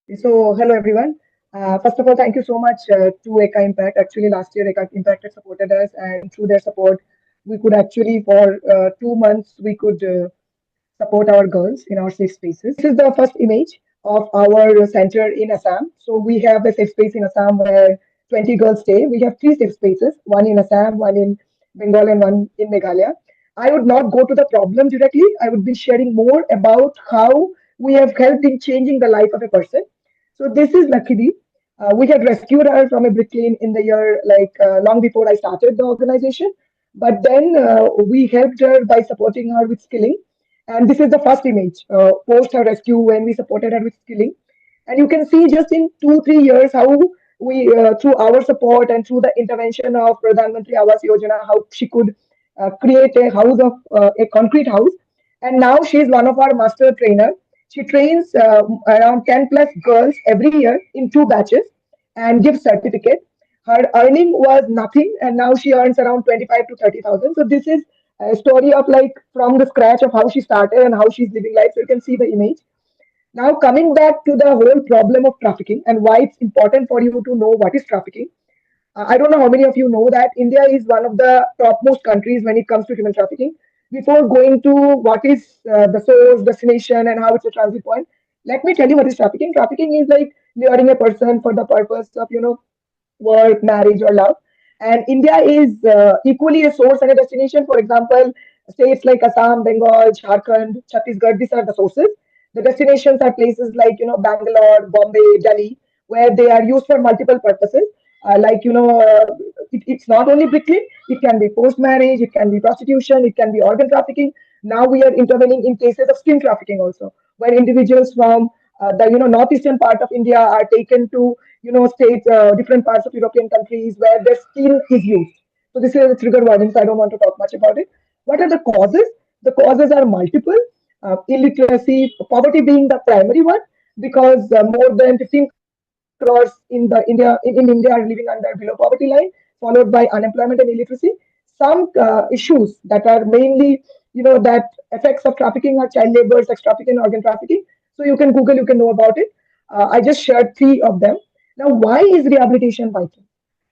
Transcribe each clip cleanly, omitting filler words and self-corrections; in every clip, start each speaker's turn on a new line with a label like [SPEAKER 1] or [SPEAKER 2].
[SPEAKER 1] Hello everyone. First of all, thank you so much to Ekaimpact. Actually, last year Ekaimpact had supported us, and through their support, we could actually for 2 months we could support our girls in our safe spaces. This is the first image of our center in Assam. So we have a safe space in Assam where 20 girls stay. We have three safe spaces: one in Assam, one in Bengal, and one in Meghalaya. I would not go to the problem directly. I would be sharing more about how we have helped in changing the life of a person. So this is Nakiri. We had rescued her from a bricklane in the year long before I started the organization. But then we helped her by supporting her with skilling. And this is the first image post her rescue when we supported her with skilling. And you can see just in 2 3 years how we, through our support and through the intervention of Pradhan Mantri Awas Yojana, how she could create a house of a concrete house. And now she is one of our master trainer. She trains around 10 plus girls every year in two batches and gives certificate. Her earning was nothing, and now she earns around 25 to 30,000. So this is a story of like from the scratch of how she started and how she's living life. So you can see the image. Now, coming back to the whole problem of trafficking and why it's important for you to know what is trafficking. I don't know how many of you know that India is one of the topmost countries when it comes to human trafficking. Before going to what is the source, destination, and how it's a transit point, let me tell you what is trafficking. Trafficking is like luring a person for the purpose of, work, marriage, or love. And India is equally a source and a destination. For example, states like Assam, Bengal, Jharkhand, Chhattisgarh, these are the sources. The destinations are places like, Bangalore, Bombay, Delhi, where they are used for multiple purposes. It's not only bricklain, it can be forced marriage, it can be prostitution, it can be organ trafficking. Now we are intervening in cases of skin trafficking also, where individuals from the northeastern part of India are taken to states, different parts of European countries where their skin is used. So this is a trigger warning, so I don't want to talk much about it. What are the causes? The causes are multiple. Illiteracy, poverty being the primary one, because more than 15 crores in India are living under below poverty line, followed by unemployment and illiteracy. Some issues that are mainly, that effects of trafficking are child labor, sex trafficking, organ trafficking. So you can Google, you can know about it. I just shared three of them. Now, why is rehabilitation vital?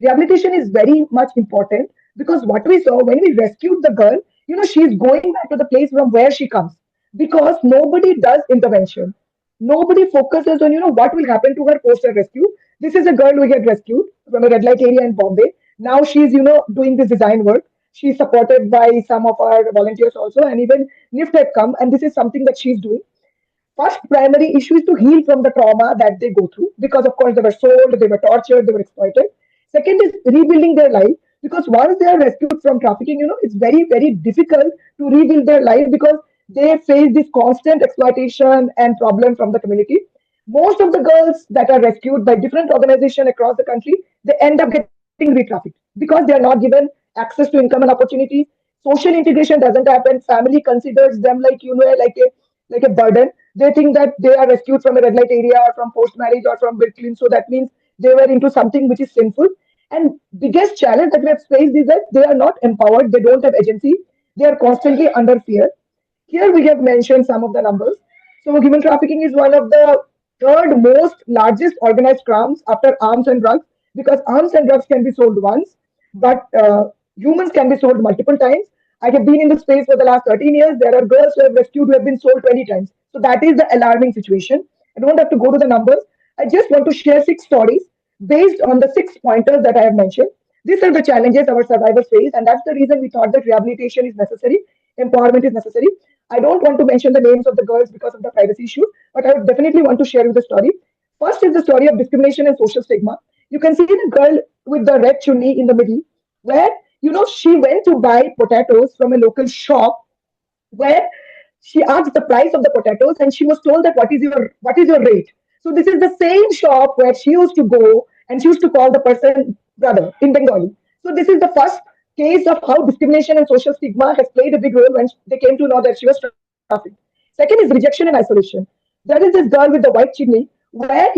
[SPEAKER 1] Rehabilitation is very much important because what we saw when we rescued the girl, she's going back to the place from where she comes because nobody does intervention. Nobody focuses on, what will happen to her post her rescue. This is a girl we had rescued from a red light area in Bombay. Now she's, doing this design work. She's supported by some of our volunteers also, and even NIFT had come, and this is something that she's doing. First primary issue is to heal from the trauma that they go through because, of course, they were sold, they were tortured, they were exploited. Second is rebuilding their life because once they are rescued from trafficking, it's very, very difficult to rebuild their life because they face this constant exploitation and problem from the community. Most of the girls that are rescued by different organizations across the country, they end up getting re-trafficked because they are not given access to income and opportunities. Social integration doesn't happen. Family considers them like like a burden. They think that they are rescued from a red light area or from forced marriage or from Brooklyn, so that means they were into something which is sinful. And biggest challenge that we have faced is that they are not empowered. They don't have agency. They are constantly under fear. Here we have mentioned some of the numbers. So human trafficking is one of the third most largest organized crimes after arms and drugs because arms and drugs can be sold once, but humans can be sold multiple times. I have been in the space for the last 13 years. There are girls who have rescued who have been sold 20 times. So that is the alarming situation. I don't have to go to the numbers. I just want to share six stories based on the six pointers that I have mentioned. These are the challenges our survivors face, and that's the reason we thought that rehabilitation is necessary, empowerment is necessary. I don't want to mention the names of the girls because of the privacy issue, but I would definitely want to share you the story. First is the story of discrimination and social stigma. You can see the girl with the red chunni in the middle, where she went to buy potatoes from a local shop where she asked the price of the potatoes and she was told that what is your rate. So this is the same shop where she used to go and she used to call the person brother in Bengali. So this is the first case of how discrimination and social stigma has played a big role when they came to know that she was trafficked. Second is rejection and isolation. There is this girl with the white chimney where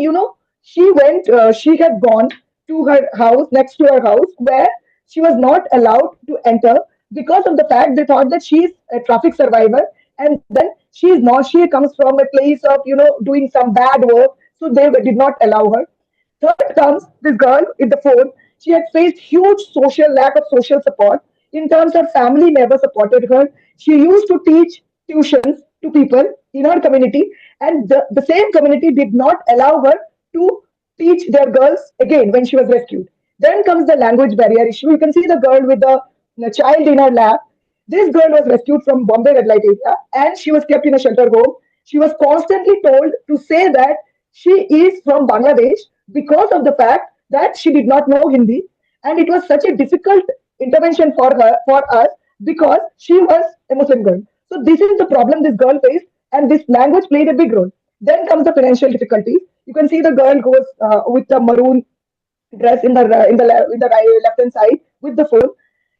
[SPEAKER 1] she had gone to her house, next to her house, where she was not allowed to enter because of the fact they thought that she is a traffic survivor, and then she is not. She comes from a place of doing some bad work, So they did not allow her. Third comes this girl in the fourth. She had faced huge social lack of social support. In terms of family never supported her. She used to teach tuitions to people in her community, and the same community did not allow her to teach their girls again when she was rescued. Then comes the language barrier issue. You can see the girl with the child in her lap. This girl was rescued from Bombay red light area and she was kept in a shelter home. She was constantly told to say that she is from Bangladesh because of the fact that she did not know Hindi, and it was such a difficult intervention for us because she was a Muslim girl. So this is the problem this girl faced, and this language played a big role. Then comes the financial difficulties. You can see the girl who was with the maroon dress in the left hand side with the phone.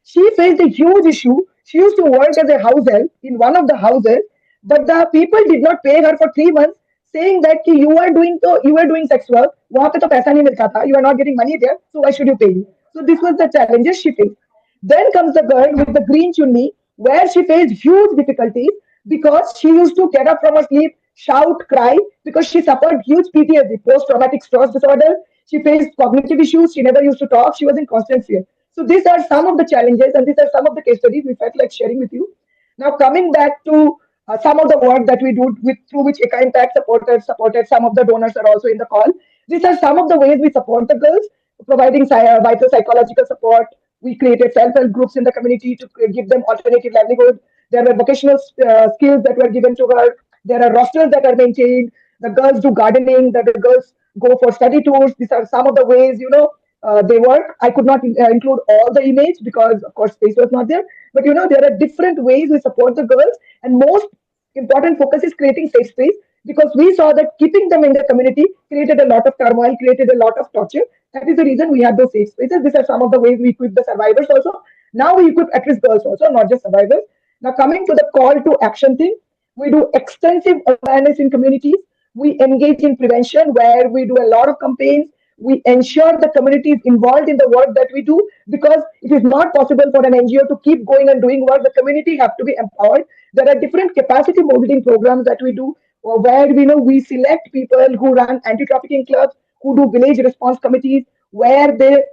[SPEAKER 1] She faced a huge issue. She used to work as a house help in one of the houses, but the people did not pay her for 3 months, saying that ki, you are doing sex work. वहाँ पे तो पैसा नहीं मिलता था. You are not getting money there, so why should you pay? So this was the challenges she faced. Then comes the girl with the green chunni, where she faced huge difficulties because she used to get up from her sleep, shout, cry, because she suffered huge PTSD, post-traumatic stress disorder. She faced cognitive issues. She never used to talk. She was in constant fear. So these are some of the challenges, and these are some of the case studies we felt like sharing with you. Now coming back to some of the work that we do with through which Ekaimpact supported. Some of the donors are also in the call. These are some of the ways we support the girls, providing vital psychological support. We created self-help groups in the community to give them alternative livelihood. There were vocational skills that were given to her. There are rosters that are maintained. The girls do gardening. The girls go for study tours. These are some of the ways they work. I could not include all the image because, of course, space was not there. But there are different ways we support the girls, and most important focus is creating safe space because we saw that keeping them in the community created a lot of turmoil, created a lot of torture. That is the reason we had those safe spaces. These are some of the ways we equip the survivors also. Now we equip at-risk girls also, not just survivors. Now coming to the call to action thing, we do extensive awareness in communities. We engage in prevention where we do a lot of campaigns. We ensure the community is involved in the work that we do because it is not possible for an NGO to keep going and doing work. The community have to be empowered. There are different capacity molding programs that we do where we select people who run anti-trafficking clubs, who do village response committees, where they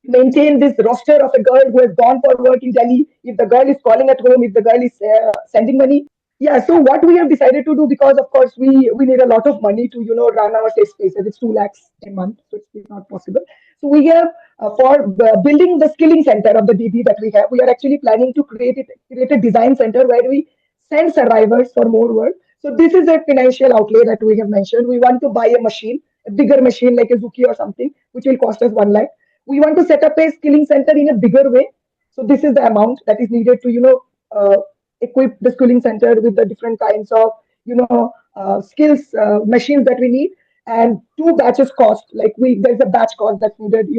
[SPEAKER 1] maintain this roster of a girl who has gone for work in Delhi. If the girl is calling at home, if the girl is sending money, yeah. So what we have decided to do, because of course we need a lot of money to run our safe spaces. It's 2 lakhs a month, so it's not possible. So we have for building the skilling center of the DB that we have, we are actually planning to create a design center where we send survivors for more work. So this is a financial outlay that we have mentioned. We want to buy a machine, a bigger machine like a Zuki or something, which will cost us 1 lakh. We want to set up a skilling center in a bigger way. So this is the amount that is needed to equip the schooling center with the different kinds of skills machines that we need. And two batches cost, like there's a batch cost that's needed.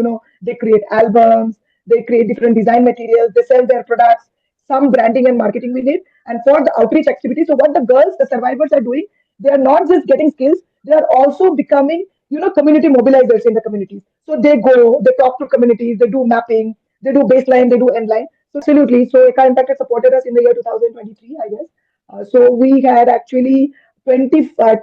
[SPEAKER 1] They create albums, they create different design materials, they sell their products, some branding and marketing we need. And for the outreach activities, so what the girls, the survivors are doing, they are not just getting skills, they are also becoming community mobilizers in the communities. So they go, they talk to communities, they do mapping, they do baseline, they do endline. So absolutely. So Eka Impact has supported us in the year 2023, I guess. So we had actually 25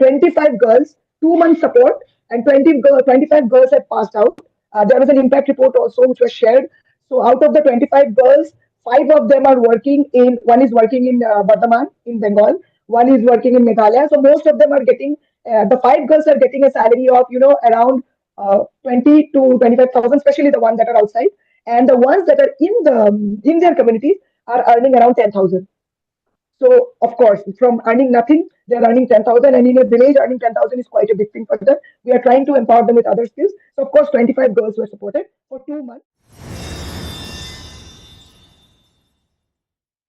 [SPEAKER 1] girls, 2 months support, and 25 girls had passed out. There was an impact report also which was shared. So out of the 25 girls, five of them are working in, one is working in Bardhaman in Bengal, one is working in Meghalaya. So most of them are getting, the five girls are getting a salary of, around 20 to 25,000, especially the ones that are outside. And the ones that are in their communities are earning around 10,000. So of course, from earning nothing, they are earning 10,000, and in a village, earning 10,000 is quite a big thing for them. We are trying to empower them with other skills. So of course, 25 girls were supported for 2 months.